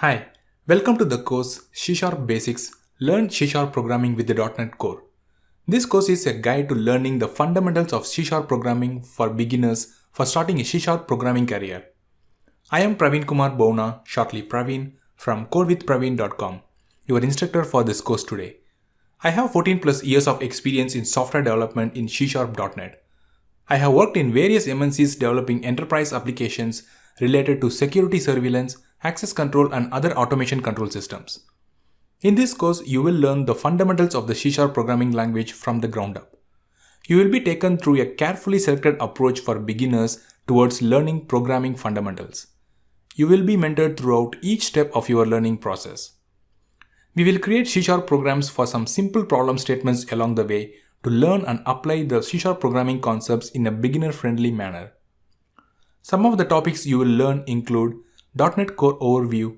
Hi, welcome to the course C# Basics Learn C# Programming with the .NET Core. This course is a guide to learning the fundamentals of C# programming for beginners for starting a C# programming career. I am Praveen Kumar Bovna, shortly Praveen, from CodeWithPraveen.com, your instructor for this course today. I have 14 plus years of experience in software development in C# .NET. I have worked in various MNCs developing enterprise applications related to security surveillance, access control, and other automation control systems. In this course, you will learn the fundamentals of the C# programming language from the ground up. You will be taken through a carefully selected approach for beginners towards learning programming fundamentals. You will be mentored throughout each step of your learning process. We will create C# programs for some simple problem statements along the way to learn and apply the C# programming concepts in a beginner-friendly manner. Some of the topics you will learn include .NET Core Overview,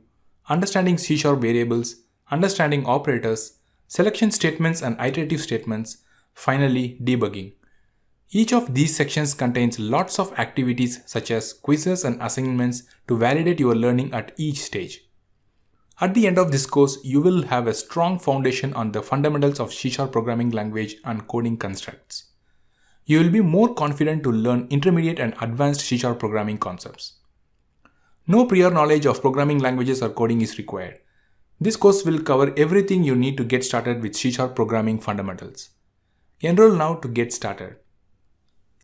understanding C# variables, understanding operators, selection statements and iterative statements, finally debugging. Each of these sections contains lots of activities such as quizzes and assignments to validate your learning at each stage. At the end of this course, you will have a strong foundation on the fundamentals of C# programming language and coding constructs. You will be more confident to learn intermediate and advanced C# programming concepts. No prior knowledge of programming languages or coding is required. This course will cover everything you need to get started with C# programming fundamentals. Enroll now to get started.